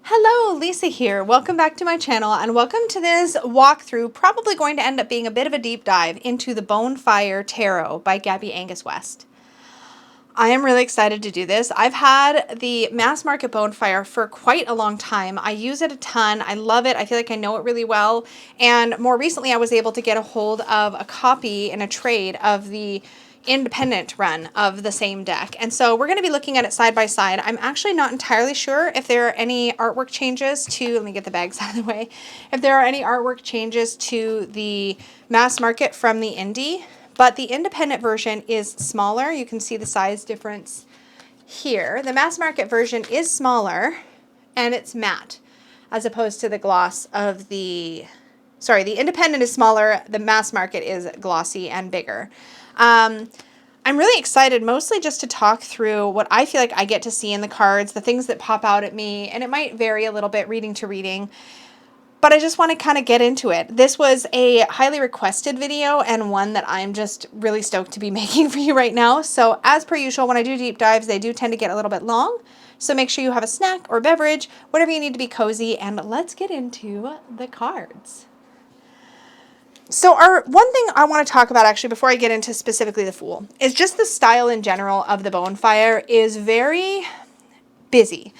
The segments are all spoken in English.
Hello, Lisa here. Welcome back to my channel and welcome to this walkthrough, probably going to end up being a bit of a deep dive into the BONEFIRE Tarot by Gabi Angus West. I am really excited to do this. I've had the mass market BONEFIRE for quite a long time. I use it a ton. I love it. I feel like I know it really well. And more recently, I was able to get a hold of a copy in a trade of the independent run of the same deck. And so we're going to be looking at it side by side. I'm actually not entirely sure if there are any artwork changes to, let me get the bags out of the way, if there are any artwork changes to the mass market from the indie, but the independent version is smaller. You can see the size difference here. The mass market version is smaller and it's matte as opposed to the gloss of the independent is smaller. The mass market is glossy and bigger. I'm really excited mostly just to talk through what I feel like I get to see in the cards, the things that pop out at me, and it might vary a little bit reading to reading, but I just want to kind of get into it. This was a highly requested video and one that I'm just really stoked to be making for you right now. So as per usual, when I do deep dives, they do tend to get a little bit long. So make sure you have a snack or beverage, whatever you need to be cozy, and let's get into the cards. So one thing I want to talk about actually before I get into specifically the Fool is just the style in general of the BONEFIRE is very busy.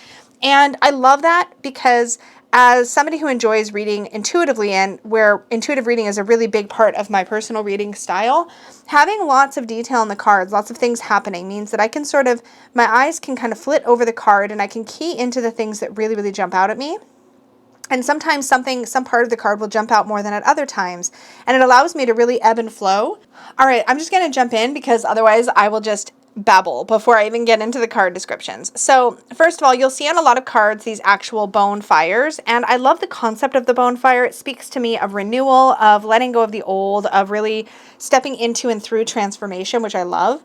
And I love that because as somebody who enjoys reading intuitively and where intuitive reading is a really big part of my personal reading style, having lots of detail in the cards, lots of things happening means that I can my eyes can kind of flit over the card and I can key into the things that really, really jump out at me. And sometimes some part of the card will jump out more than at other times. And it allows me to really ebb and flow. All right, I'm just going to jump in because otherwise I will just babble before I even get into the card descriptions. So first of all, you'll see on a lot of cards these actual BONEFIREs. And I love the concept of the BONEFIRE. It speaks to me of renewal, of letting go of the old, of really stepping into and through transformation, which I love.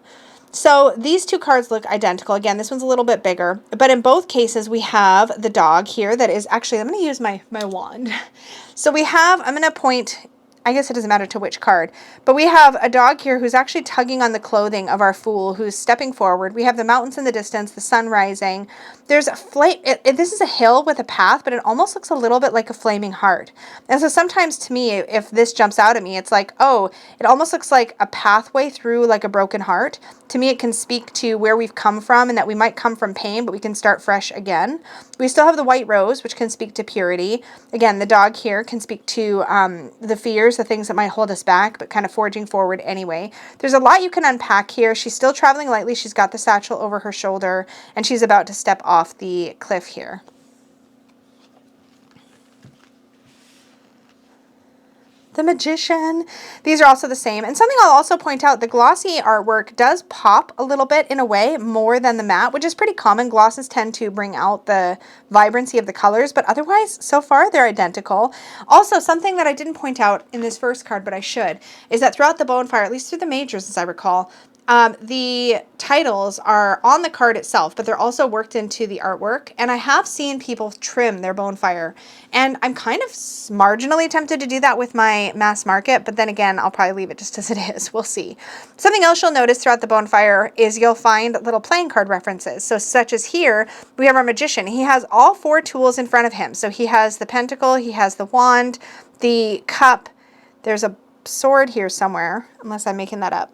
So these two cards look identical. Again, this one's a little bit bigger, but in both cases we have the dog here that is actually, I'm going to use my wand. So I'm going to point, I guess it doesn't matter to which card, but we have a dog here who's actually tugging on the clothing of our Fool who's stepping forward. We have the mountains in the distance, the sun rising. There's a this is a hill with a path, but it almost looks a little bit like a flaming heart. And so sometimes to me, if this jumps out at me, it's like, oh, it almost looks like a pathway through like a broken heart. To me, it can speak to where we've come from and that we might come from pain, but we can start fresh again. We still have the white rose, which can speak to purity. Again, the dog here can speak to the fears, the things that might hold us back, but kind of forging forward anyway. There's a lot you can unpack here. She's still traveling lightly. She's got the satchel over her shoulder, and she's about to step off the cliff here. The Magician. These are also the same. And something I'll also point out, the glossy artwork does pop a little bit in a way more than the matte, which is pretty common. Glosses tend to bring out the vibrancy of the colors, but otherwise, so far, they're identical. Also, something that I didn't point out in this first card, but I should, is that throughout the BONEFIRE, at least through the majors, as I recall, the titles are on the card itself, but they're also worked into the artwork. And I have seen people trim their BONEFIRE, and I'm kind of marginally tempted to do that with my mass market, but then again, I'll probably leave it just as it is. We'll see. Something else you'll notice throughout the BONEFIRE is you'll find little playing card references. So such as here, we have our Magician. He has all four tools in front of him. So he has the pentacle, he has the wand, the cup. There's a sword here somewhere, unless I'm making that up.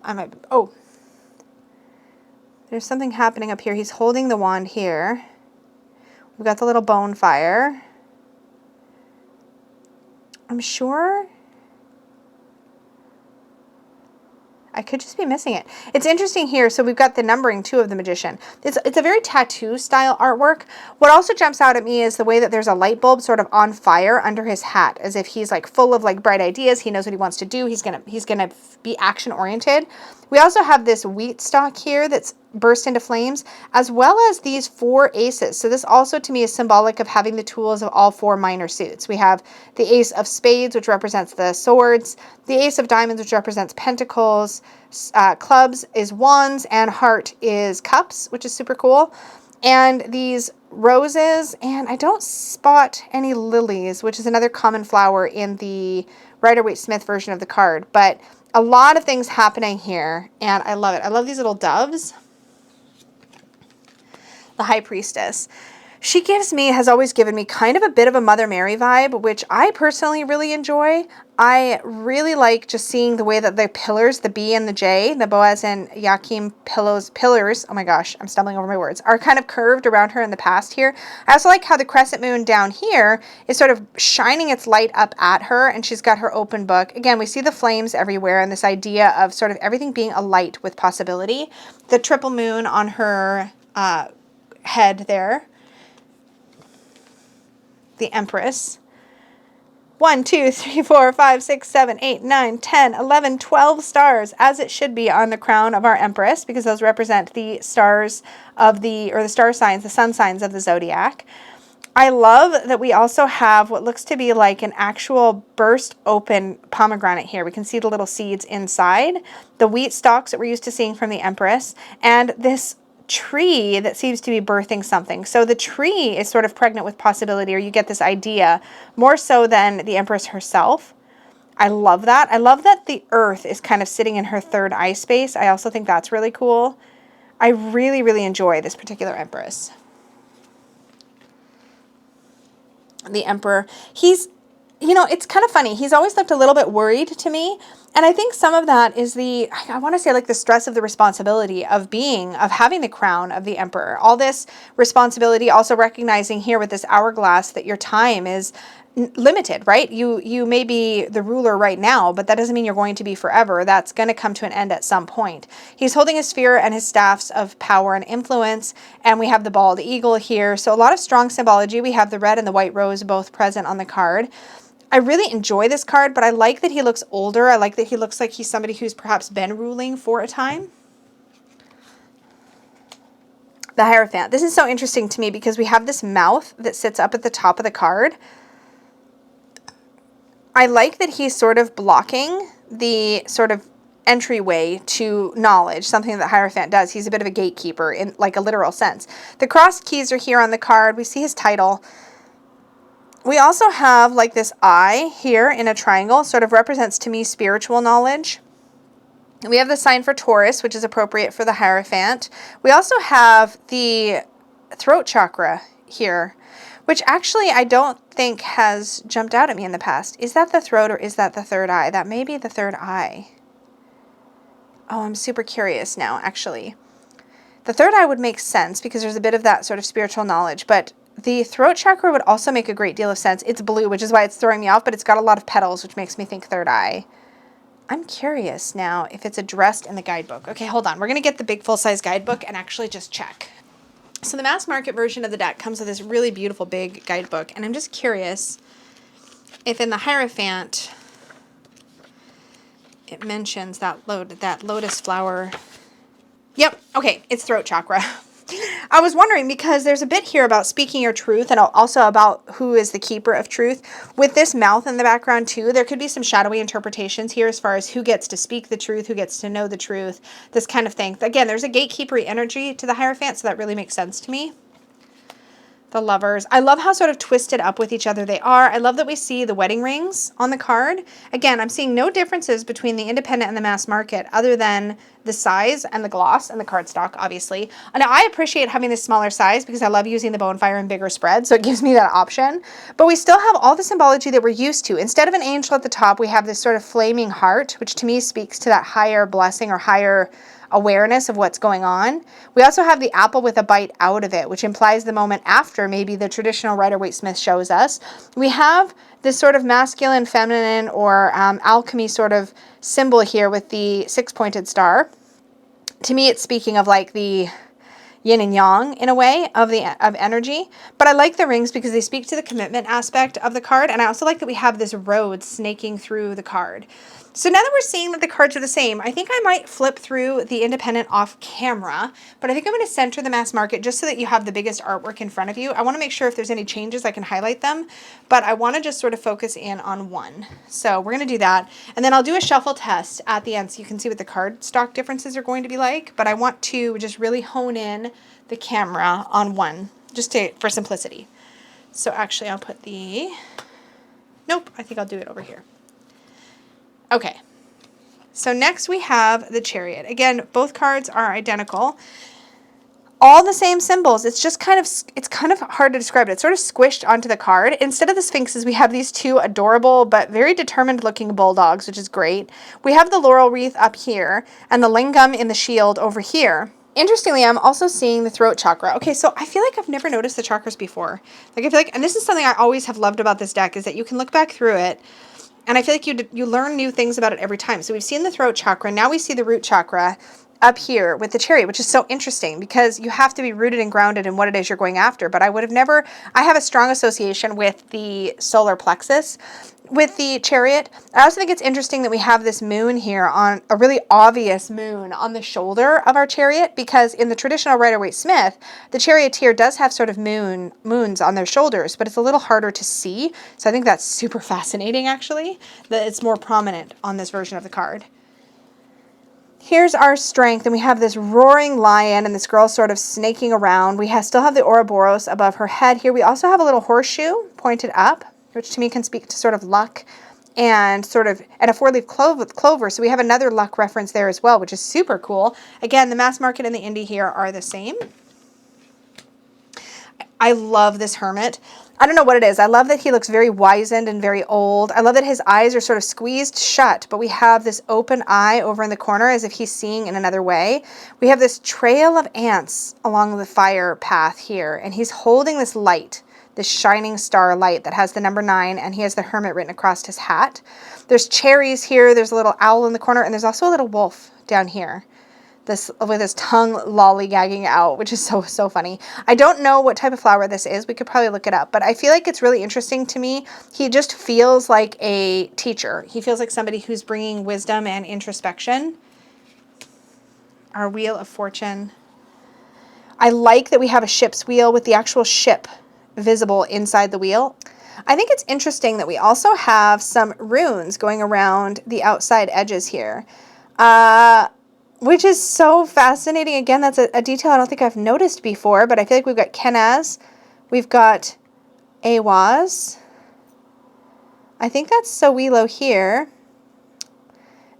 There's something happening up here. He's holding the wand here. We've got the little BONEFIRE. I'm sure I could just be missing it. It's interesting here. So we've got the numbering too of the Magician. It's a very tattoo style artwork. What also jumps out at me is the way that there's a light bulb sort of on fire under his hat, as if he's like full of like bright ideas. He knows what he wants to do. He's gonna be action oriented. We also have this wheat stalk here that's burst into flames, as well as these four aces. So this also to me is symbolic of having the tools of all four minor suits. We have the ace of spades, which represents the swords, the ace of diamonds, which represents pentacles, clubs is wands, and heart is cups, which is super cool. And these roses, and I don't spot any lilies, which is another common flower in the Rider-Waite-Smith version of the card, but a lot of things happening here, and I love it. I love these little doves. The High Priestess. She has always given me kind of a bit of a Mother Mary vibe, which I personally really enjoy. I really like just seeing the way that the pillars, the B and the J, the Boaz and Joachim pillars, oh my gosh, I'm stumbling over my words, are kind of curved around her in the past here. I also like how the crescent moon down here is sort of shining its light up at her, and she's got her open book. Again, we see the flames everywhere and this idea of sort of everything being a light with possibility. The triple moon on her head there. The Empress. 1, 2, 3, 4, 5, 6, 7, 8, 9, 10, 11, 12 stars, as it should be on the crown of our Empress, because those represent the stars of the star signs, the sun signs of the zodiac. I love that we also have what looks to be like an actual burst open pomegranate here. We can see the little seeds inside, the wheat stalks that we're used to seeing from the Empress, and this tree that seems to be birthing something. So the tree is sort of pregnant with possibility, or you get this idea more so than the Empress herself. I love that. I love that the earth is kind of sitting in her third eye space. I also think that's really cool. I really, really enjoy this particular Empress. The Emperor, it's kind of funny. He's always looked a little bit worried to me. And I think some of that is I want to say like the stress of the responsibility of having the crown of the Emperor. All this responsibility, also recognizing here with this hourglass that your time is limited, right? You may be the ruler right now, but that doesn't mean you're going to be forever. That's going to come to an end at some point. He's holding his sphere and his staffs of power and influence, and we have the bald eagle here. So a lot of strong symbology. We have the red and the white rose both present on the card. I really enjoy this card, but I like that he looks older. I like that he looks like he's somebody who's perhaps been ruling for a time. The Hierophant. This is so interesting to me because we have this mouth that sits up at the top of the card. I like that he's sort of blocking the sort of entryway to knowledge, something that Hierophant does. He's a bit of a gatekeeper in like a literal sense. The crossed keys are here on the card. We see his title. We also have like this eye here in a triangle, sort of represents to me spiritual knowledge. We have the sign for Taurus, which is appropriate for the Hierophant. We also have the throat chakra here, which actually I don't think has jumped out at me in the past. Is that the throat or is that the third eye? That may be the third eye. Oh, I'm super curious now, actually. The third eye would make sense because there's a bit of that sort of spiritual knowledge, but the throat chakra would also make a great deal of sense. It's blue, which is why it's throwing me off, but it's got a lot of petals, which makes me think third eye. I'm curious now if it's addressed in the guidebook. Okay, hold on. We're going to get the big full-size guidebook and actually just check. So the mass market version of the deck comes with this really beautiful big guidebook, and I'm just curious if in the Hierophant it mentions that lotus flower. Yep, okay, it's throat chakra. I was wondering because there's a bit here about speaking your truth and also about who is the keeper of truth. With this mouth in the background too, there could be some shadowy interpretations here as far as who gets to speak the truth, who gets to know the truth, this kind of thing. Again, there's a gatekeepery energy to the Hierophant, so that really makes sense to me. The Lovers. I love how sort of twisted up with each other they are. I love that we see the wedding rings on the card. Again, I'm seeing no differences between the independent and the mass market other than the size and the gloss and the cardstock, obviously. And I appreciate having this smaller size because I love using the BONEFIRE in bigger spread, so it gives me that option. But we still have all the symbology that we're used to. Instead of an angel at the top, we have this sort of flaming heart, which to me speaks to that higher blessing or higher awareness of what's going on. We also have the apple with a bite out of it, which implies the moment after maybe the traditional Rider-Waite-Smith shows us. We have this sort of masculine, feminine, or alchemy sort of symbol here with the six-pointed star. To me, it's speaking of like the yin and yang in a way of energy. But I like the rings because they speak to the commitment aspect of the card. And I also like that we have this road snaking through the card. So now that we're seeing that the cards are the same, I think I might flip through the independent off camera, but I think I'm going to center the mass market just so that you have the biggest artwork in front of you. I want to make sure if there's any changes, I can highlight them, but I want to just sort of focus in on one. So we're going to do that. And then I'll do a shuffle test at the end so you can see what the card stock differences are going to be like, but I want to just really hone in the camera on one just for simplicity. So actually I'll put nope, I think I'll do it over here. Okay, so next we have the Chariot. Again, both cards are identical. All the same symbols. It's just kind of hard to describe it. It's sort of squished onto the card. Instead of the sphinxes, we have these two adorable but very determined looking bulldogs, which is great. We have the laurel wreath up here and the lingam in the shield over here. Interestingly, I'm also seeing the throat chakra. Okay, so I feel like I've never noticed the chakras before. Like, I feel like, and this is something I always have loved about this deck, is that you can look back through it, and I feel like you learn new things about it every time. So we've seen the throat chakra. Now we see the root chakra up here with the chariot, which is so interesting because you have to be rooted and grounded in what it is you're going after. But I would have never, I have a strong association with the solar plexus with the chariot. I also think it's interesting that we have this moon here, on a really obvious moon on the shoulder of our chariot, because in the traditional Rider-Waite-Smith, the charioteer does have sort of moons on their shoulders, but it's a little harder to see. So I think that's super fascinating, actually, that it's more prominent on this version of the card. Here's our strength, and we have this roaring lion and this girl sort of snaking around. We still have the Ouroboros above her head here. We also have a little horseshoe pointed up, which to me can speak to sort of luck and a four-leaf clover. So we have another luck reference there as well, which is super cool. Again, the mass market and the indie here are the same. I love this hermit. I don't know what it is. I love that he looks very wizened and very old. I love that his eyes are sort of squeezed shut, but we have this open eye over in the corner as if he's seeing in another way. We have this trail of ants along the fire path here, and he's holding this light, this shining star light that has the number 9, and he has the hermit written across his hat. There's cherries here. There's a little owl in the corner, and there's also a little wolf down here. With his tongue lollygagging out, which is so funny. I don't know what type of flower this is. We could probably look it up, but I feel like it's really interesting to me. He just feels like a teacher. He feels like somebody who's bringing wisdom and introspection. Our Wheel of Fortune. I like that we have a ship's wheel with the actual ship visible inside the wheel. I think it's interesting that we also have some runes going around the outside edges here. Which is so fascinating. Again, that's a detail I don't think I've noticed before, but I feel like we've got Kenaz, we've got Awaz. I think that's Sowilo here.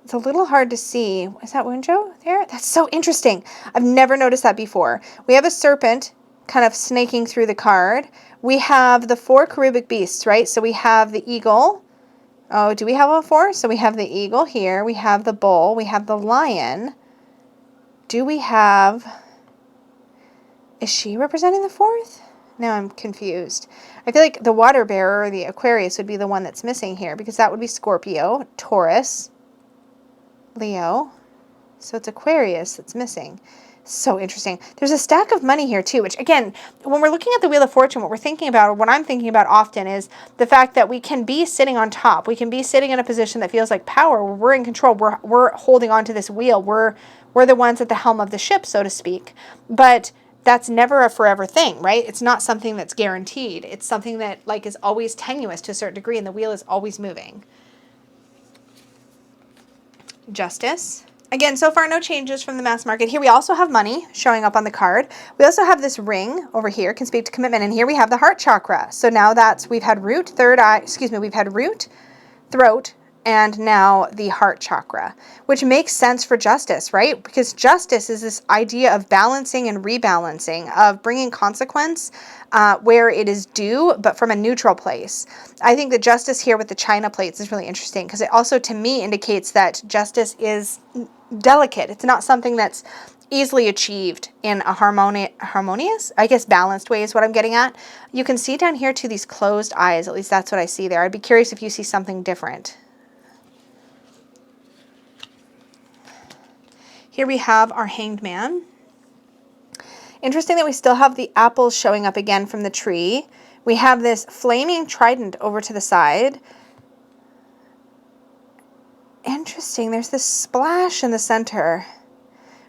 It's a little hard to see. Is that Wunjo there? That's so interesting. I've never noticed that before. We have a serpent kind of snaking through the card. We have the 4 cherubic beasts, right? So we have the eagle. Oh, do we have all 4? So we have the eagle here. We have the bull. We have the lion. Do we have... Is she representing the 4th? Now I'm confused. I feel like the water bearer, or the Aquarius, would be the one that's missing here, because that would be Scorpio, Taurus, Leo. So it's Aquarius that's missing. So interesting. There's a stack of money here too, which again, when we're looking at the Wheel of Fortune, what we're thinking about, or what I'm thinking about often, is the fact that we can be sitting on top. We can be sitting in a position that feels like power, where we're in control. We're holding on to this wheel. We're the ones at the helm of the ship, so to speak. But that's never a forever thing, right? It's not something that's guaranteed. It's something that like is always tenuous to a certain degree, and the wheel is always moving. Justice. Again, so far no changes from the mass market. Here we also have money showing up on the card. We also have this ring over here, can speak to commitment, and here we have the heart chakra. So now we've had root, we've had root, throat, and now the heart chakra, which makes sense for justice, right? Because justice is this idea of balancing and rebalancing, of bringing consequence where it is due, but from a neutral place. I think the justice here with the china plates is really interesting, because it also, to me, indicates that justice is delicate. It's not something that's easily achieved in a harmonious, I guess balanced way is what I'm getting at. You can see down here too these closed eyes. At least that's what I see there. I'd be curious if you see something different. Here we have our Hanged Man. Interesting that we still have the apples showing up again from the tree. We have this flaming trident over to the side. Interesting, there's this splash in the center,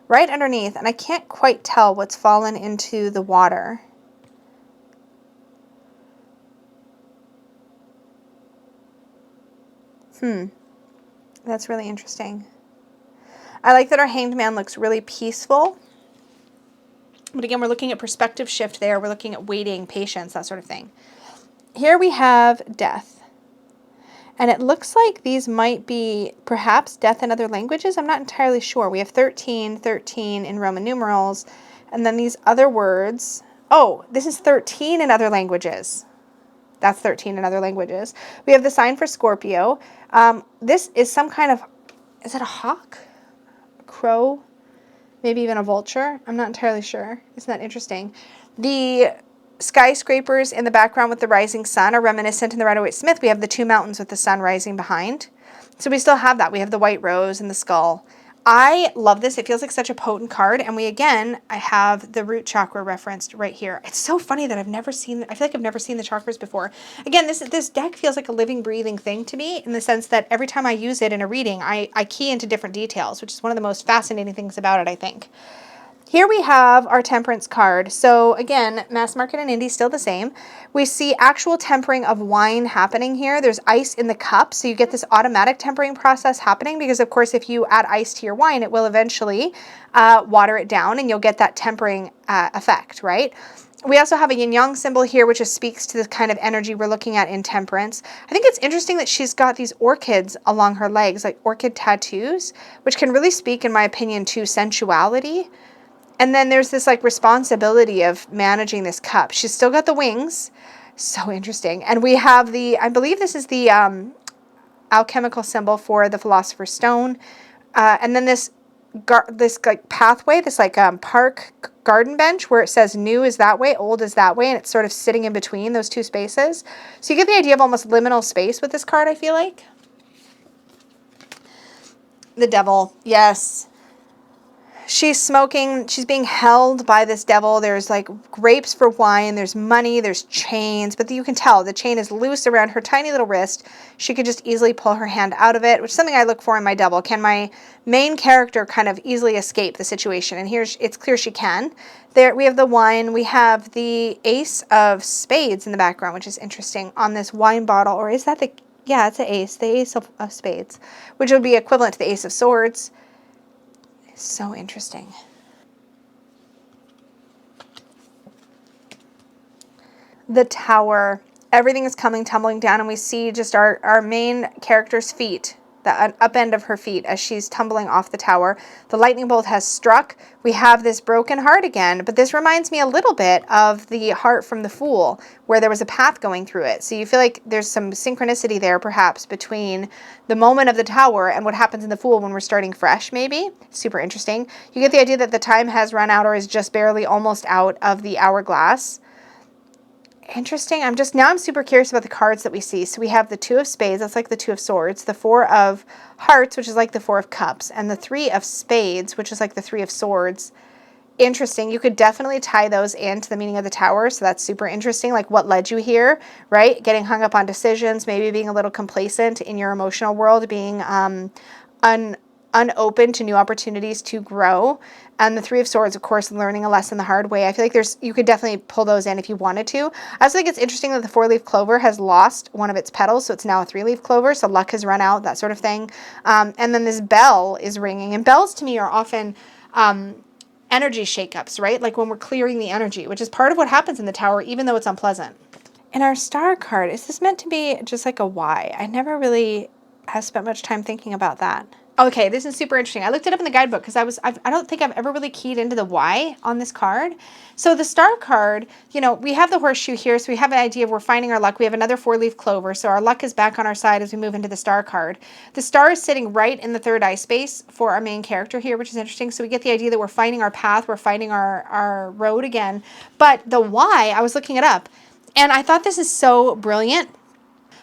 right underneath, and I can't quite tell what's fallen into the water. That's really interesting. I like that our Hanged Man looks really peaceful. But again, we're looking at perspective shift there. We're looking at waiting, patience, that sort of thing. Here we have death. And it looks like these might be perhaps death in other languages. I'm not entirely sure. We have 13, 13 in Roman numerals. And then these other words. Oh, this is 13 in other languages. That's 13 in other languages. We have the sign for Scorpio. This is some kind of, is it a hawk? A crow? Maybe even a vulture? I'm not entirely sure. Isn't that interesting? The skyscrapers in the background with the rising sun are reminiscent in the Rider-Waite-Smith. We have the two mountains with the sun rising behind. So we still have that. We have the white rose and the skull. I love this. It feels like such a potent card. And I have the root chakra referenced right here. It's so funny that I feel like I've never seen the chakras before. Again, this deck feels like a living, breathing thing to me in the sense that every time I use it in a reading, I key into different details, which is one of the most fascinating things about it, I think. Here we have our Temperance card. So again, mass market and indie still the same. We see actual tempering of wine happening here. There's ice in the cup, so you get this automatic tempering process happening because, of course, if you add ice to your wine, it will eventually water it down and you'll get that tempering effect, right? We also have a yin-yang symbol here, which just speaks to the kind of energy we're looking at in Temperance. I think it's interesting that she's got these orchids along her legs, like orchid tattoos, which can really speak, in my opinion, to sensuality. And then there's this like responsibility of managing this cup. She's still got the wings. So interesting. And we have I believe this is the alchemical symbol for the Philosopher's Stone. And then this like pathway, this like park garden bench where it says new is that way, old is that way. And it's sort of sitting in between those two spaces. So you get the idea of almost liminal space with this card, I feel like. The devil. Yes. She's smoking, she's being held by this devil. There's like grapes for wine, there's money, there's chains, but you can tell the chain is loose around her tiny little wrist. She could just easily pull her hand out of it, which is something I look for in my devil. Can my main character kind of easily escape the situation? And here it's clear she can. There we have the wine, we have the ace of spades in the background, which is interesting on this wine bottle, or is that yeah, it's the ace of spades, which would be equivalent to the ace of swords. So interesting. The tower. Everything is coming tumbling down, and we see just our main character's feet, the up end of her feet as she's tumbling off the tower. The lightning bolt has struck. We have this broken heart again, but this reminds me a little bit of the heart from the Fool, where there was a path going through it. So you feel like there's some synchronicity there, perhaps, between the moment of the tower and what happens in the Fool when we're starting fresh, maybe. Super interesting. You get the idea that the time has run out or is just barely almost out of the hourglass. Interesting. I'm super curious about the cards that we see. So we have the two of spades, that's like the two of swords, the four of hearts, which is like the four of cups, and the three of spades, which is like the three of swords. Interesting. You could definitely tie those into the meaning of the tower. So that's super interesting. Like what led you here, right? Getting hung up on decisions, maybe being a little complacent in your emotional world, being unopen to new opportunities to grow. And the three of swords, of course, learning a lesson the hard way. I feel like you could definitely pull those in if you wanted to. I also think it's interesting that the four-leaf clover has lost one of its petals, so it's now a three-leaf clover, so luck has run out, that sort of thing. And then this bell is ringing, and bells to me are often energy shakeups, right? Like when we're clearing the energy, which is part of what happens in the tower, even though it's unpleasant. In our star card, is this meant to be just like a Y? I never really have spent much time thinking about that. Okay, this is super interesting. I looked it up in the guidebook because I don't think I've ever really keyed into the Y on this card. So the star card, we have the horseshoe here, so we have an idea of we're finding our luck. We have another four-leaf clover, so our luck is back on our side as we move into the star card. The star is sitting right in the third eye space for our main character here, which is interesting. So we get the idea that we're finding our path, we're finding our road again. But the Y, I was looking it up, and I thought this is so brilliant.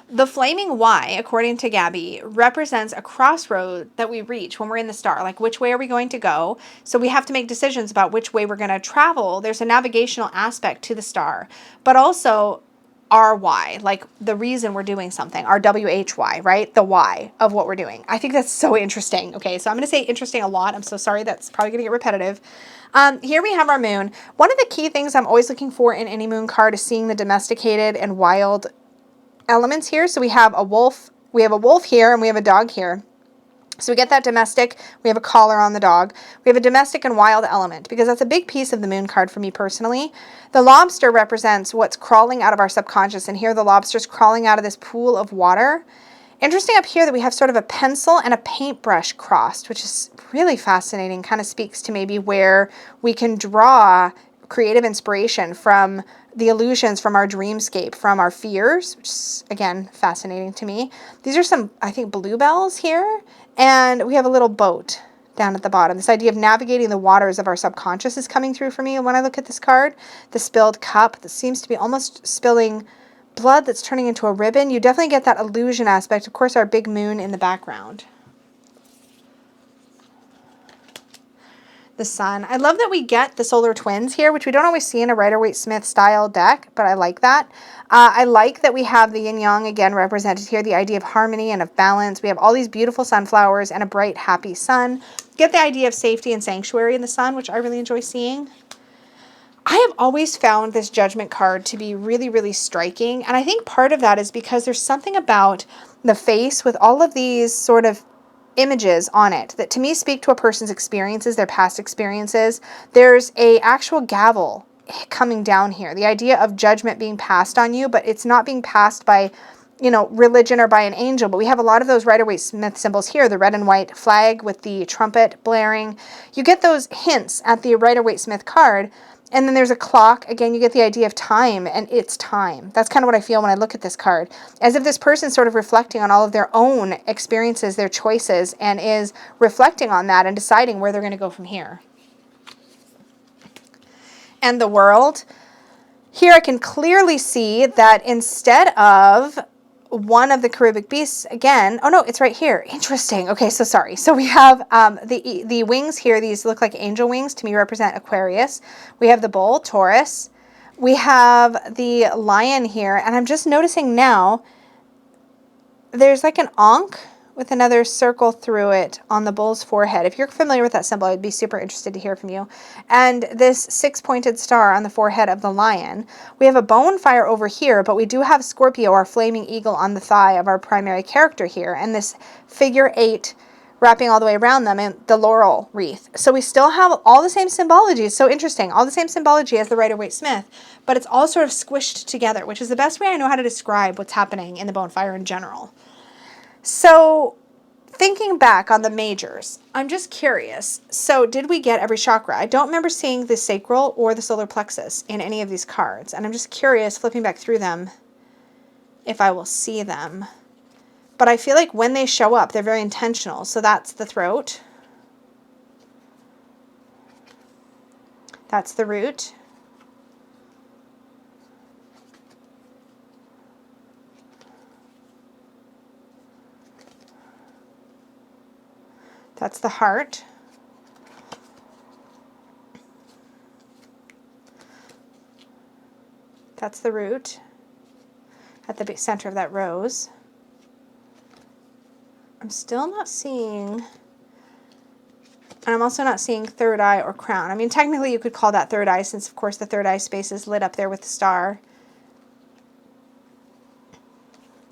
The flaming Y, according to Gabi, represents a crossroad that we reach when we're in the star. Like, which way are we going to go? So we have to make decisions about which way we're going to travel. There's a navigational aspect to the star, but also our why, like the reason we're doing something, our WHY, right? The why of what we're doing. I think that's so interesting. Okay, so I'm going to say interesting a lot. I'm so sorry. That's probably going to get repetitive. Here we have our moon. One of the key things I'm always looking for in any moon card is seeing the domesticated and wild elements here. So we have a wolf here, and we have a dog here. So we get that domestic, we have a collar on the dog. We have a domestic and wild element because that's a big piece of the moon card for me personally. The lobster represents what's crawling out of our subconscious, and here the lobster's crawling out of this pool of water. Interesting up here that we have sort of a pencil and a paintbrush crossed, which is really fascinating. Kind of speaks to maybe where we can draw creative inspiration from the illusions from our dreamscape, from our fears, which is, again, fascinating to me. These are some, I think, bluebells here. And we have a little boat down at the bottom. This idea of navigating the waters of our subconscious is coming through for me when I look at this card. The spilled cup that seems to be almost spilling blood that's turning into a ribbon. You definitely get that illusion aspect. Of course, our big moon in the background. The sun. I love that we get the solar twins here, which we don't always see in a Rider-Waite-Smith style deck, but I like that. I like that we have the yin-yang again represented here, the idea of harmony and of balance. We have all these beautiful sunflowers and a bright, happy sun. Get the idea of safety and sanctuary in the sun, which I really enjoy seeing. I have always found this Judgment card to be really, really striking. And I think part of that is because there's something about the face with all of these sort of images on it that to me speak to a person's experiences, their past experiences. There's a actual gavel coming down here. The idea of judgment being passed on you, but it's not being passed by, you know, religion or by an angel. But we have a lot of those Rider-Waite-Smith symbols here, the red and white flag with the trumpet blaring. You get those hints at the Rider-Waite-Smith card. And then there's a clock. Again, you get the idea of time, and it's time. That's kind of what I feel when I look at this card. As if this person's sort of reflecting on all of their own experiences, their choices, and is reflecting on that and deciding where they're going to go from here. And the world. Here I can clearly see that instead of one of the cherubic beasts, again, oh no, it's right here. Interesting. Okay, so sorry. So we have the wings here. These look like angel wings. To me represent Aquarius. We have the bull, Taurus. We have the lion here. And I'm just noticing now there's like an ankh with another circle through it on the bull's forehead. If you're familiar with that symbol, I'd be super interested to hear from you. And this 6-pointed star on the forehead of the lion. We have a bonfire over here, but we do have Scorpio, our flaming eagle, on the thigh of our primary character here. And this figure 8 wrapping all the way around them and the laurel wreath. So we still have all the same symbology. It's so interesting. All the same symbology as the Rider-Waite-Smith, but it's all sort of squished together, which is the best way I know how to describe what's happening in the bonfire in general. So thinking back on the majors, I'm just curious. So did we get every chakra? I don't remember seeing the sacral or the solar plexus in any of these cards. And I'm just curious, flipping back through them, if I will see them. But I feel like when they show up, they're very intentional. So that's the throat. That's the root. That's the heart. That's the root at the center of that rose. I'm still not seeing, and I'm also not seeing third eye or crown. I mean, technically you could call that third eye since, of course, the third eye space is lit up there with the star.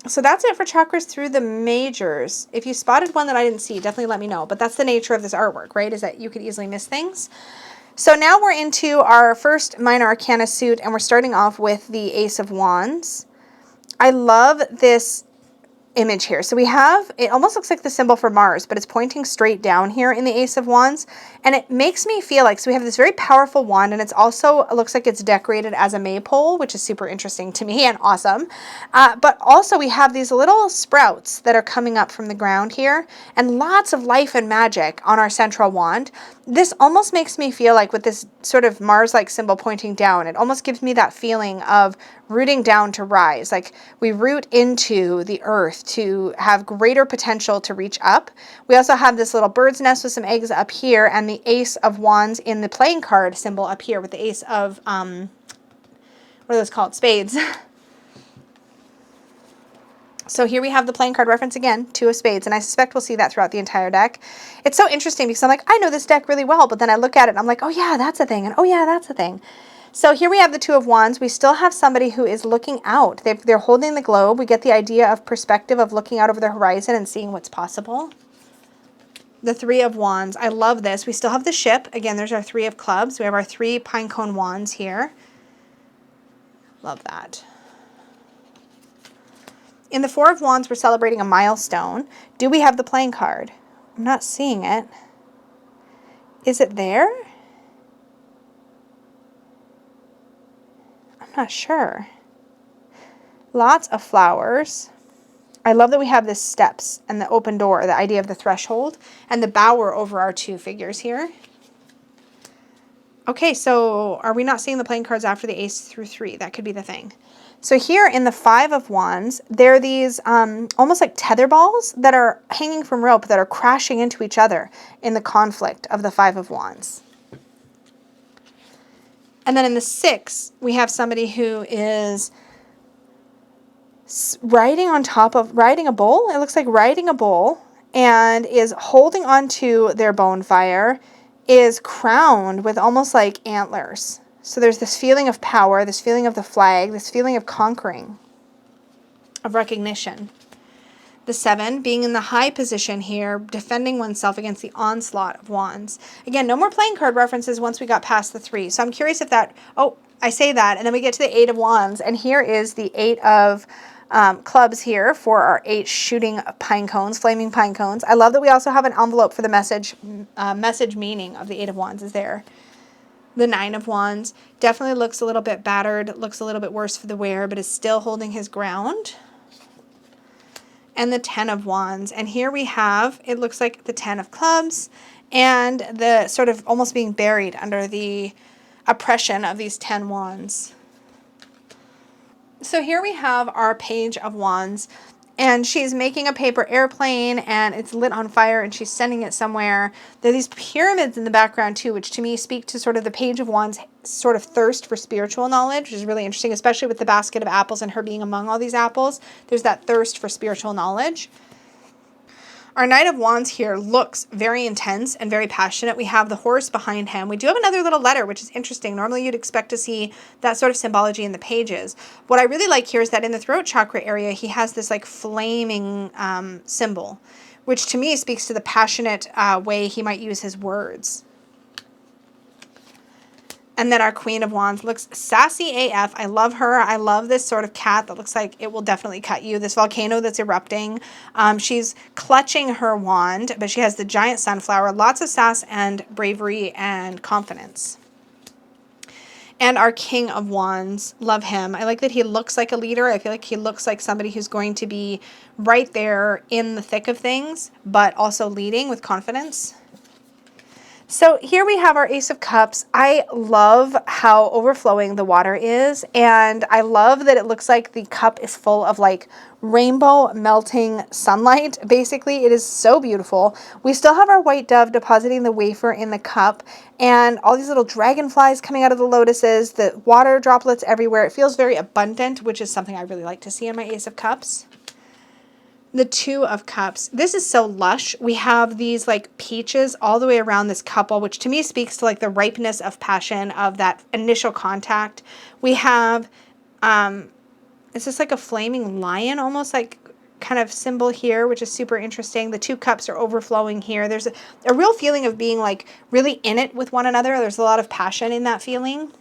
So that's it for chakras through the majors. If you spotted one that I didn't see, definitely let me know. But that's the nature of this artwork, right? Is that you could easily miss things. So now we're into our first minor arcana suit, and we're starting off with the Ace of Wands. I love this image here. So we have, it almost looks like the symbol for Mars, but it's pointing straight down here in the Ace of Wands. And it makes me feel like, so we have this very powerful wand, and it's also, it looks like it's decorated as a maypole, which is super interesting to me and awesome. But also we have these little sprouts that are coming up from the ground here, and lots of life and magic on our central wand. This almost makes me feel like with this sort of Mars-like symbol pointing down, it almost gives me that feeling of rooting down to rise. Like we root into the earth to have greater potential to reach up. We also have this little bird's nest with some eggs up here, and the Ace of Wands in the playing card symbol up here with the Ace of, what are those called? Spades. So here we have the playing card reference again, 2 of Spades, and I suspect we'll see that throughout the entire deck. It's so interesting because I'm like, I know this deck really well, but then I look at it and I'm like, oh yeah, that's a thing, and oh yeah, that's a thing. So here we have the 2 of Wands. We still have somebody who is looking out. They're holding the globe. We get the idea of perspective of looking out over the horizon and seeing what's possible. The 3 of Wands. I love this. We still have the ship. Again, there's our 3 of Clubs. We have our 3 pinecone wands here. Love that. in the Four of Wands, we're celebrating a milestone. Do we have the playing card? I'm not seeing it. Is it there? I'm not sure. Lots of flowers. I love that we have the steps and the open door, the idea of the threshold, and the bower over our two figures here. Okay, so are we not seeing the playing cards after the ace through 3? That could be the thing. So here in the Five of Wands, there are these almost like tether balls that are hanging from rope that are crashing into each other in the conflict of the Five of Wands. And then in the 6, we have somebody who is riding a bowl. It looks like riding a bowl, and is holding onto their bonefire, is crowned with almost like antlers. So there's this feeling of power, this feeling of the flag, this feeling of conquering, of recognition. The 7 being in the high position here, defending oneself against the onslaught of wands. Again, no more playing card references once we got past the 3. So I'm curious if that, oh, I say that, and then we get to the 8 of wands, and here is the 8 of clubs here for our 8 shooting pine cones, flaming pine cones. I love that we also have an envelope for the message meaning of the 8 of wands is there. The 9 of wands definitely looks a little bit battered, looks a little bit worse for the wearer, but is still holding his ground. And the 10 of wands. And here we have, it looks like the 10 of clubs and the sort of almost being buried under the oppression of these 10 wands. So here we have our Page of Wands, and she's making a paper airplane, and it's lit on fire, and she's sending it somewhere. There are these pyramids in the background too, which to me speak to sort of the Page of Wands sort of thirst for spiritual knowledge, which is really interesting, especially with the basket of apples and her being among all these apples. There's that thirst for spiritual knowledge. Our Knight of Wands here looks very intense and very passionate. We have the horse behind him. We do have another little letter, which is interesting. Normally you'd expect to see that sort of symbology in the pages. What I really like here is that in the throat chakra area, he has this like flaming symbol, which to me speaks to the passionate way he might use his words. And then our Queen of Wands looks sassy AF. I love her. I love this sort of cat that looks like it will definitely cut you. This volcano that's erupting. She's clutching her wand, but she has the giant sunflower. Lots of sass and bravery and confidence. And our King of Wands, love him. I like that he looks like a leader. I feel like he looks like somebody who's going to be right there in the thick of things, but also leading with confidence. So here we have our Ace of Cups. I love how overflowing the water is, and I love that it looks like the cup is full of like rainbow melting sunlight. Basically, it is so beautiful. We still have our white dove depositing the wafer in the cup, and all these little dragonflies coming out of the lotuses, the water droplets everywhere. It feels very abundant, which is something I really like to see in my Ace of Cups. The Two of Cups. This is so lush. We have these like peaches all the way around this couple, which to me speaks to like the ripeness of passion of that initial contact. We have, is this like a flaming lion almost like kind of symbol here, which is super interesting. The 2 cups are overflowing here. There's a real feeling of being like really in it with one another. There's a lot of passion in that feeling.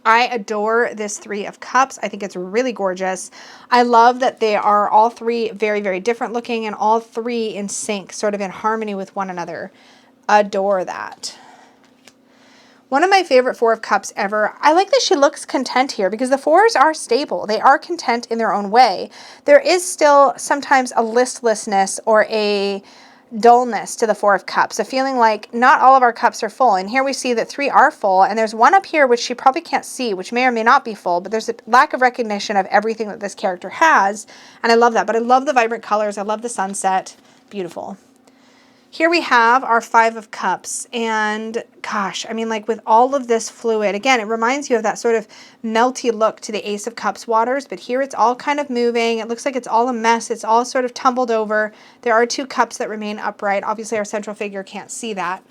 I adore this 3 of Cups. I think it's really gorgeous. I love that they are all 3 very, very different looking and all 3 in sync, sort of in harmony with one another. Adore that. One of my favorite 4 of Cups ever. I like that she looks content here because the 4s are stable. They are content in their own way. There is still sometimes a listlessness or a dullness to the 4 of Cups, a feeling like not all of our cups are full. And here we see that 3 are full, and there's one up here which she probably can't see, which may or may not be full, but there's a lack of recognition of everything that this character has, and I love that. But I love the vibrant colors. I love the sunset. Beautiful. Here we have our 5 of Cups, and gosh, I mean, like with all of this fluid, again, it reminds you of that sort of melty look to the Ace of Cups waters, but here it's all kind of moving. It looks like it's all a mess. It's all sort of tumbled over. There are 2 cups that remain upright. Obviously, our central figure can't see that.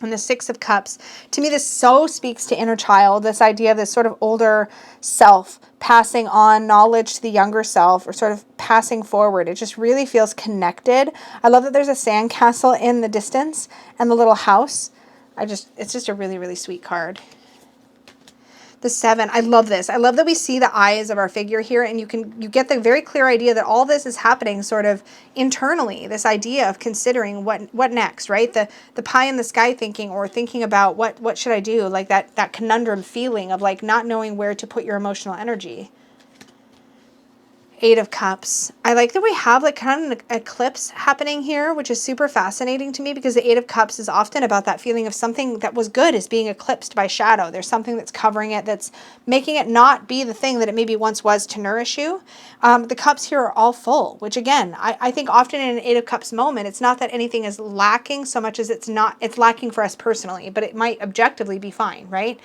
And the 6 of Cups, to me, this so speaks to inner child, this idea of this sort of older self passing on knowledge to the younger self, or sort of passing forward. It just really feels connected. I love that there's a sandcastle in the distance and the little house. It's just a really, really sweet card. The 7. I love this. I love that we see the eyes of our figure here, and you get the very clear idea that all this is happening sort of internally. This idea of considering what next, right? The pie in the sky thinking, or thinking about what should I do? Like that conundrum feeling of like not knowing where to put your emotional energy. 8 of Cups. I like that we have like kind of an eclipse happening here, which is super fascinating to me, because the 8 of Cups is often about that feeling of something that was good is being eclipsed by shadow. There's something that's covering it, that's making it not be the thing that it maybe once was to nourish you. The cups here are all full, which again, I think often in an 8 of Cups moment, it's not that anything is lacking so much as it's lacking for us personally, but it might objectively be fine, right?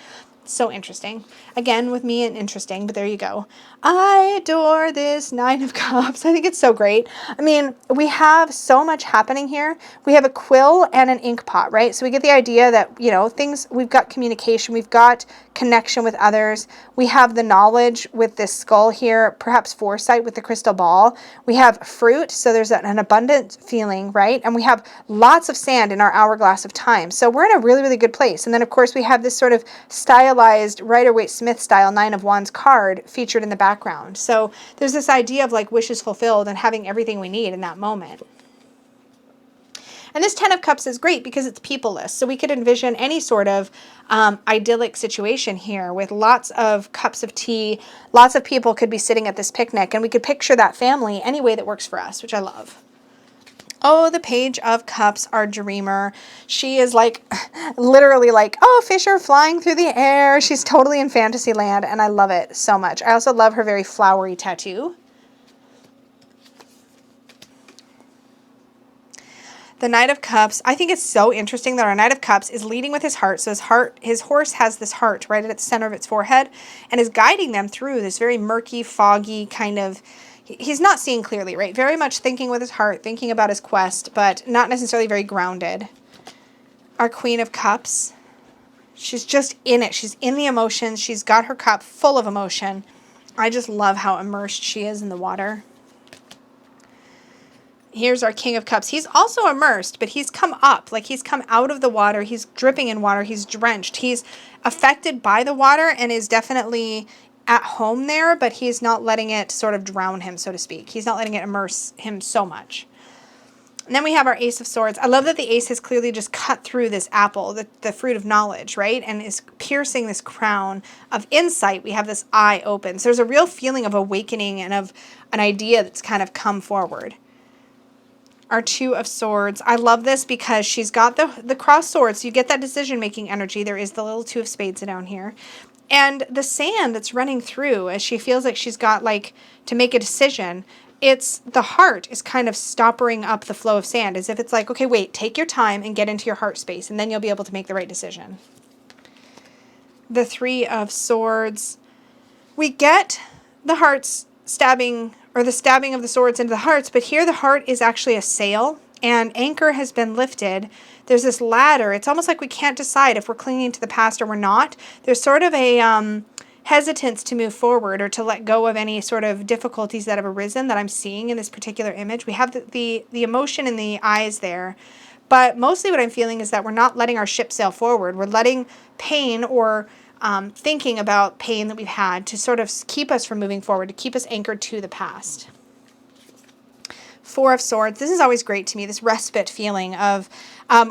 So interesting. Again, with me and interesting, but there you go. I adore this 9 of Cups. I think it's so great. I mean, we have so much happening here. We have a quill and an ink pot, right? So we get the idea that, you know, we've got communication, we've got connection with others. We have the knowledge with this skull here, perhaps foresight with the crystal ball. We have fruit, so there's an abundant feeling, right? And we have lots of sand in our hourglass of time. So we're in a really, really good place. And then, of course, we have this sort of stylized Rider-Waite-Smith style 9 of Wands card featured in the background. So there's this idea of like wishes fulfilled and having everything we need in that moment. And this 10 of Cups is great because it's peopleless. So we could envision any sort of idyllic situation here with lots of cups of tea. Lots of people could be sitting at this picnic, and we could picture that family any way that works for us, which I love. Oh, the Page of Cups, our dreamer. She is like, literally like, oh, fish are flying through the air. She's totally in fantasy land, and I love it so much. I also love her very flowery tattoo. The Knight of Cups. I think it's so interesting that our Knight of Cups is leading with his heart. So his horse has this heart right at the center of its forehead and is guiding them through this very murky, foggy kind of, he's not seeing clearly, right? Very much thinking with his heart, thinking about his quest, but not necessarily very grounded. Our Queen of Cups. She's just in it. She's in the emotions. She's got her cup full of emotion. I just love how immersed she is in the water. Here's our King of Cups. He's also immersed, but he's come up. Like he's come out of the water. He's dripping in water. He's drenched. He's affected by the water and is definitely at home there, but he's not letting it sort of drown him, so to speak. He's not letting it immerse him so much. And then we have our Ace of Swords. I love that the ace has clearly just cut through this apple, the fruit of knowledge, right? And is piercing this crown of insight. We have this eye open. So there's a real feeling of awakening and of an idea that's kind of come forward. Our Two of Swords. I love this because she's got the crossed swords. So you get that decision-making energy. There is the little Two of Spades down here. And the sand that's running through as she feels like she's got like to make a decision, it's the heart is kind of stopping up the flow of sand, as if it's like, okay, wait, take your time and get into your heart space, and then you'll be able to make the right decision. The Three of Swords. We get the hearts stabbing, or the stabbing of the swords into the hearts, but here the heart is actually a sail, and anchor has been lifted. There's this ladder. It's almost like we can't decide if we're clinging to the past or we're not. There's sort of a hesitance to move forward or to let go of any sort of difficulties that have arisen that I'm seeing in this particular image. We have the emotion in the eyes there, but mostly what I'm feeling is that we're not letting our ship sail forward. We're letting pain or thinking about pain that we've had to sort of keep us from moving forward, to keep us anchored to the past. Four of Swords. This is always great to me, this respite feeling of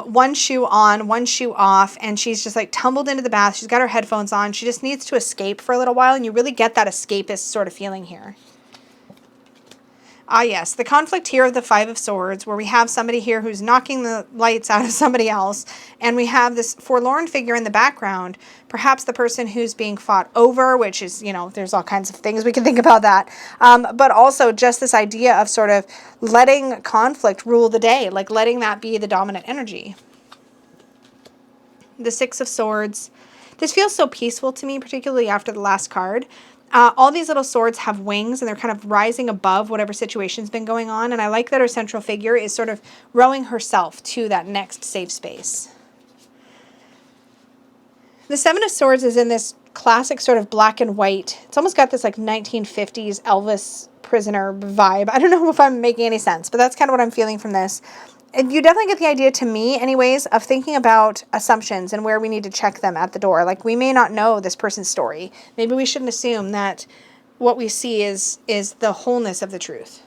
one shoe on, one shoe off, and she's just like tumbled into the bath. She's got her headphones on. She just needs to escape for a little while, and you really get that escapist sort of feeling here. Ah, yes, the conflict here of the Five of Swords, where we have somebody here who's knocking the lights out of somebody else, and we have this forlorn figure in the background, perhaps the person who's being fought over, which is, you know, there's all kinds of things we can think about that, but also just this idea of sort of letting conflict rule the day, like letting that be the dominant energy. The Six of Swords. This feels so peaceful to me, particularly after the last card. All these little swords have wings, and they're kind of rising above whatever situation's been going on. And I like that our central figure is sort of rowing herself to that next safe space. The Seven of Swords is in this classic sort of black and white. It's almost got this like 1950s Elvis prisoner vibe. I don't know if I'm making any sense, but that's kind of what I'm feeling from this. And you definitely get the idea, to me anyways, of thinking about assumptions and where we need to check them at the door. Like, we may not know this person's story. Maybe we shouldn't assume that what we see is the wholeness of the truth.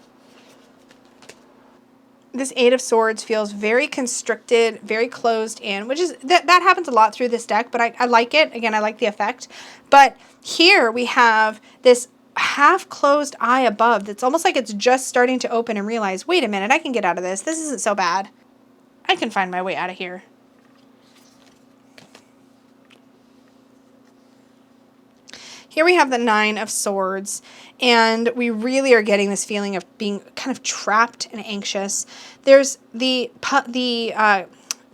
This Eight of Swords feels very constricted, very closed in, which is, that happens a lot through this deck, but I like it. Again, I like the effect. But here we have this half closed eye above that's almost like it's just starting to open and realize, wait a minute, I can get out of this. This isn't so bad. I can find my way out of here. Here we have the Nine of Swords, and we really are getting this feeling of being kind of trapped and anxious. There's the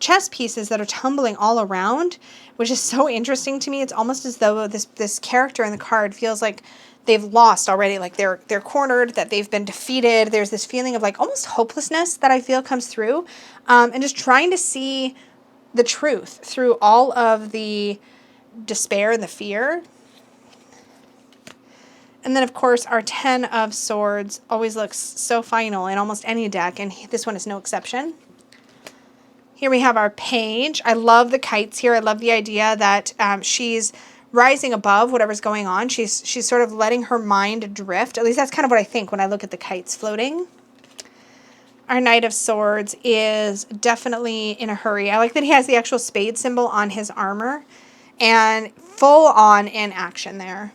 chess pieces that are tumbling all around, which is so interesting to me. It's almost as though this character in the card feels like they've lost already, like they're cornered, that they've been defeated. There's this feeling of like almost hopelessness that I feel comes through, and just trying to see the truth through all of the despair and the fear. And then, of course, our Ten of Swords always looks so final in almost any deck, and this one is no exception. Here we have our Page. I love the kites here. I love the idea that she's rising above whatever's going on. She's sort of letting her mind drift. At least that's kind of what I think when I look at the kites floating. Our Knight of Swords is definitely in a hurry. I like that he has the actual spade symbol on his armor, and full on in action there.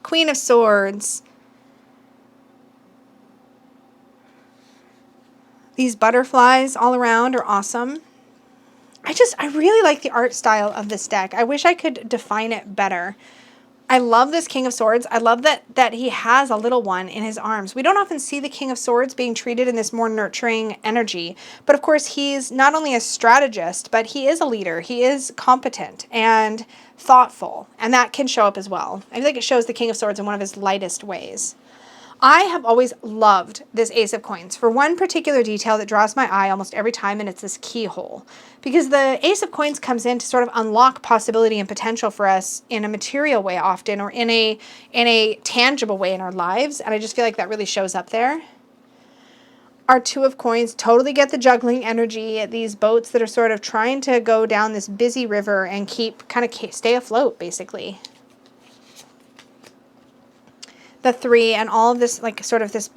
Queen of Swords. These butterflies all around are awesome. I really like the art style of this deck. I wish I could define it better. I love this King of Swords. I love that he has a little one in his arms. We don't often see the King of Swords being treated in this more nurturing energy. But of course, he's not only a strategist, but he is a leader. He is competent and thoughtful, and that can show up as well. I feel like it shows the King of Swords in one of his lightest ways. I have always loved this Ace of Coins for one particular detail that draws my eye almost every time, and it's this keyhole. Because the Ace of Coins comes in to sort of unlock possibility and potential for us in a material way often, or in a tangible way in our lives, and I just feel like that really shows up there. Our Two of Coins totally get the juggling energy, these boats that are sort of trying to go down this busy river and stay afloat, basically. The Three and all of this, like sort of this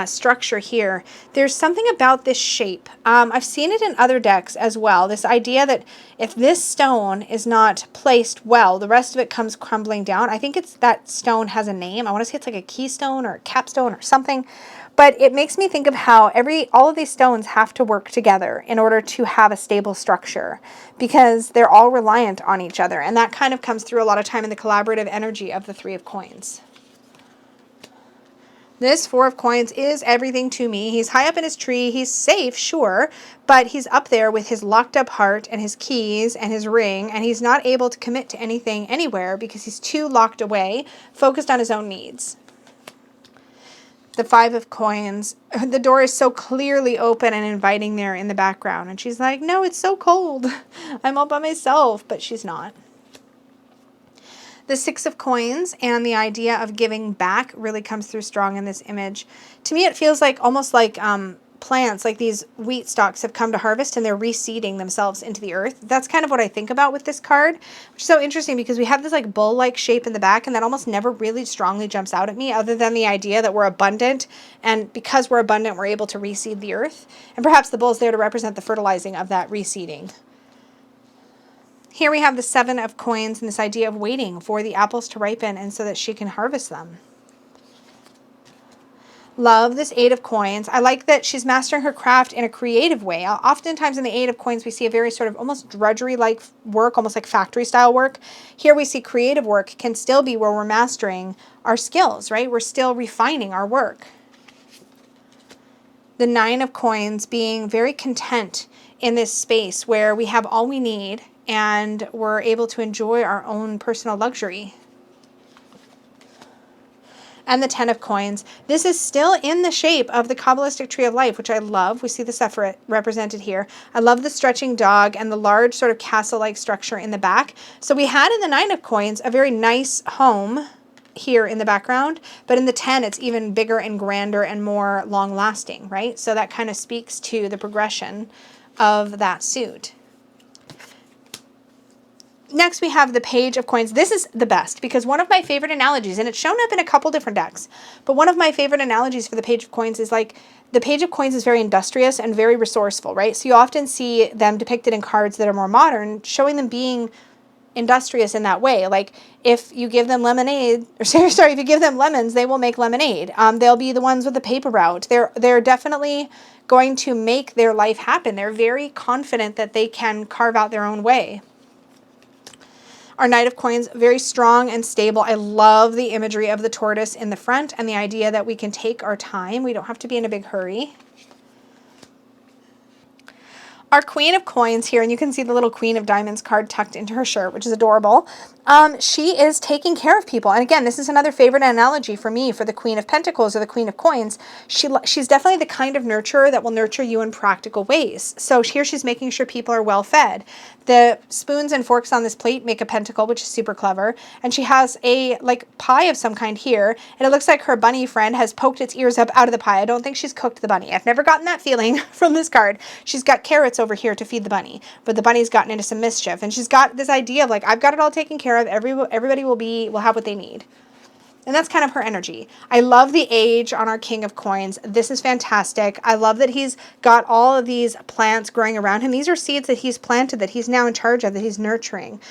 structure here. There's something about this shape. I've seen it in other decks as well. This idea that if this stone is not placed well, the rest of it comes crumbling down. I think it's that stone has a name. I want to say it's like a keystone or a capstone or something. But it makes me think of how all of these stones have to work together in order to have a stable structure, because they're all reliant on each other. And that kind of comes through a lot of time in the collaborative energy of the Three of Coins. This Four of Coins is everything to me. He's high up in his tree. He's safe, sure, but he's up there with his locked up heart and his keys and his ring, and he's not able to commit to anything anywhere because he's too locked away, focused on his own needs. The Five of Coins, the door is so clearly open and inviting there in the background, and she's like, no, it's so cold. I'm all by myself, but she's not. The Six of Coins and the idea of giving back really comes through strong in this image. To me, it feels like almost like plants, like these wheat stalks have come to harvest and they're reseeding themselves into the earth. That's kind of what I think about with this card, which is so interesting because we have this like bull-like shape in the back, and that almost never really strongly jumps out at me, other than the idea that we're abundant, and because we're abundant, we're able to reseed the earth. And perhaps the bull's there to represent the fertilizing of that reseeding. Here we have the Seven of Coins and this idea of waiting for the apples to ripen and so that she can harvest them. Love this Eight of Coins. I like that she's mastering her craft in a creative way. Oftentimes in the Eight of Coins, we see a very sort of almost drudgery-like work, almost like factory-style work. Here we see creative work can still be where we're mastering our skills, right? We're still refining our work. The Nine of Coins being very content in this space where we have all we need and we're able to enjoy our own personal luxury. And the Ten of Coins. This is still in the shape of the Kabbalistic Tree of Life, which I love. We see the Sephirot represented here. I love the stretching dog and the large sort of castle-like structure in the back. So we had in the Nine of Coins a very nice home here in the background, but in the 10, it's even bigger and grander and more long lasting, right? So that kind of speaks to the progression of that suit. Next, we have the Page of Coins. This is the best because one of my favorite analogies, and it's shown up in a couple different decks, but one of my favorite analogies for the Page of Coins is like the Page of Coins is very industrious and very resourceful, right? So you often see them depicted in cards that are more modern, showing them being industrious in that way. Like if you give them lemonade, or sorry, if you give them lemons, they will make lemonade. They'll be the ones with the paper route. They're definitely going to make their life happen. They're very confident that they can carve out their own way. Our Knight of Coins, very strong and stable. I love the imagery of the tortoise in the front and the idea that we can take our time. We don't have to be in a big hurry. Our Queen of Coins here, and you can see the little Queen of Diamonds card tucked into her shirt, which is adorable. She is taking care of people. And again, this is another favorite analogy for me for the Queen of Pentacles or the Queen of Coins. She's definitely the kind of nurturer that will nurture you in practical ways. So here she's making sure people are well fed. The spoons and forks on this plate make a pentacle, which is super clever. And she has a like pie of some kind here. And it looks like her bunny friend has poked its ears up out of the pie. I don't think she's cooked the bunny. I've never gotten that feeling from this card. She's got carrots over here to feed the bunny, but the bunny's gotten into some mischief. And she's got this idea of like, I've got it all taken care of. Everybody will have what they need. And that's kind of her energy. I love the age on our King of Coins. This is fantastic. I love that he's got all of these plants growing around him. These are seeds that he's planted, that he's now in charge of, that he's nurturing.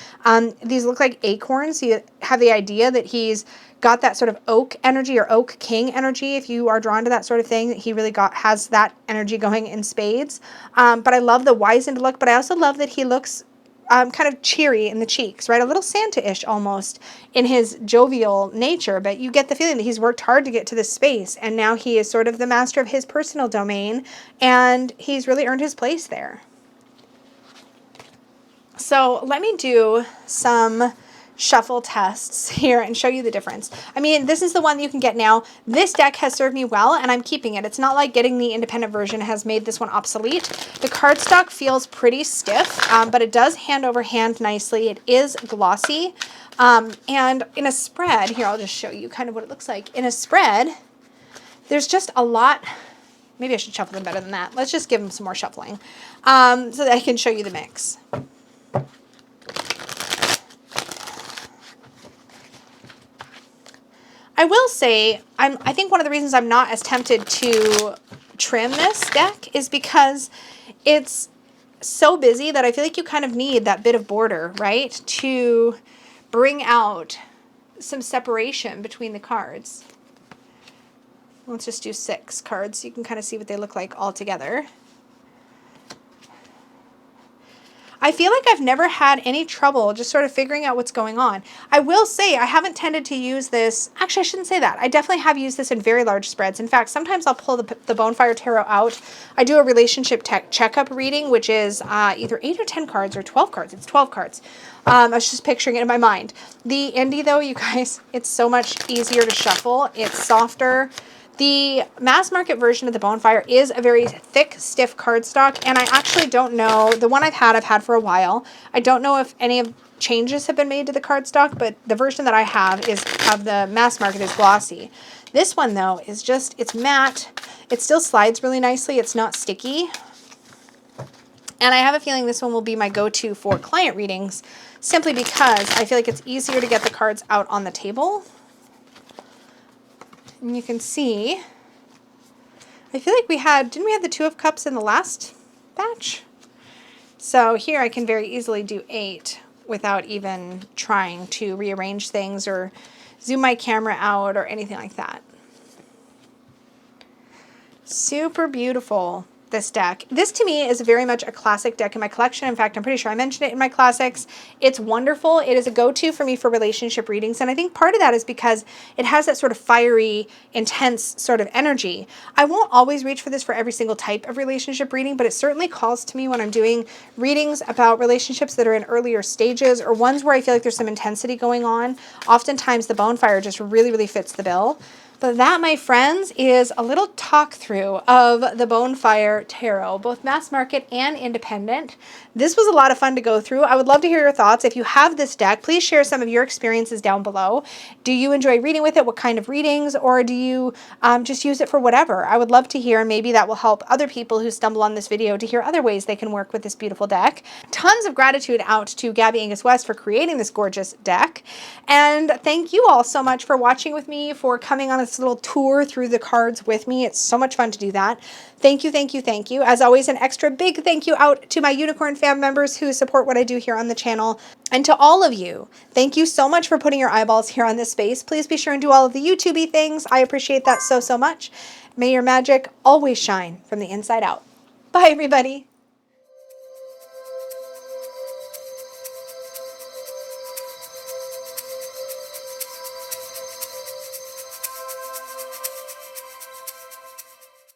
These look like acorns. You have the idea that he's got that sort of oak energy or oak king energy. If you are drawn to that sort of thing, he really has that energy going in spades. But I love the wizened look, but I also love that he looks kind of cheery in the cheeks, right? A little Santa-ish almost in his jovial nature, but you get the feeling that he's worked hard to get to this space, and now he is sort of the master of his personal domain, and he's really earned his place there. So let me do some shuffle tests here and show you the difference. I mean, this is the one that you can get now. This deck has served me well and I'm keeping it. It's not like getting the independent version has made this one obsolete. The cardstock feels pretty stiff, but it does hand over hand nicely. It is glossy. And in a spread, here I'll just show you kind of what it looks like. In a spread, there's just a lot. Maybe I should shuffle them better than that. Let's just give them some more shuffling so that I can show you the mix. I will say, I think one of the reasons I'm not as tempted to trim this deck is because it's so busy that I feel like you kind of need that bit of border, right? To bring out some separation between the cards. Let's just do 6 cards so you can kind of see what they look like all together. I feel like I've never had any trouble just sort of figuring out what's going on. I will say I haven't tended to use this. Actually, I shouldn't say that. I definitely have used this in very large spreads. In fact, sometimes I'll pull the Bonefire Tarot out. I do a relationship checkup reading, which is either 8 or 10 cards or 12 cards. It's 12 cards. I was just picturing it in my mind. The indie, though, you guys, it's so much easier to shuffle. It's softer. The mass market version of the Bonefire is a very thick, stiff cardstock, and I actually don't know. The one I've had for a while. I don't know if any of changes have been made to the cardstock, but the version that I have is of the mass market is glossy. This one, though, is just, it's matte. It still slides really nicely. It's not sticky. And I have a feeling this one will be my go-to for client readings, simply because I feel like it's easier to get the cards out on the table. And you can see, I feel like didn't we have the 2 of Cups in the last batch? So here I can very easily do 8 without even trying to rearrange things or zoom my camera out or anything like that. Super beautiful, this deck. This to me is very much a classic deck in my collection. In fact, I'm pretty sure I mentioned it in my classics. It's wonderful. It is a go-to for me for relationship readings. And I think part of that is because it has that sort of fiery, intense sort of energy. I won't always reach for this for every single type of relationship reading, but it certainly calls to me when I'm doing readings about relationships that are in earlier stages or ones where I feel like there's some intensity going on. Oftentimes the Bonefire just really, really fits the bill. But that, my friends, is a little talk through of the Bonefire Tarot, both mass market and independent. This was a lot of fun to go through. I would love to hear your thoughts. If you have this deck, please share some of your experiences down below. Do you enjoy reading with it? What kind of readings? Or do you just use it for whatever? I would love to hear. Maybe that will help other people who stumble on this video to hear other ways they can work with this beautiful deck. Tons of gratitude out to Gabi Angus West for creating this gorgeous deck. And thank you all so much for watching with me, for coming on this little tour through the cards with me. It's so much fun to do that. Thank you, thank you, thank you. As always, an extra big thank you out to my unicorn fam members who support what I do here on the channel. And to all of you, thank you so much for putting your eyeballs here on this space. Please be sure and do all of the YouTube-y things. I appreciate that so, so much. May your magic always shine from the inside out. Bye, everybody.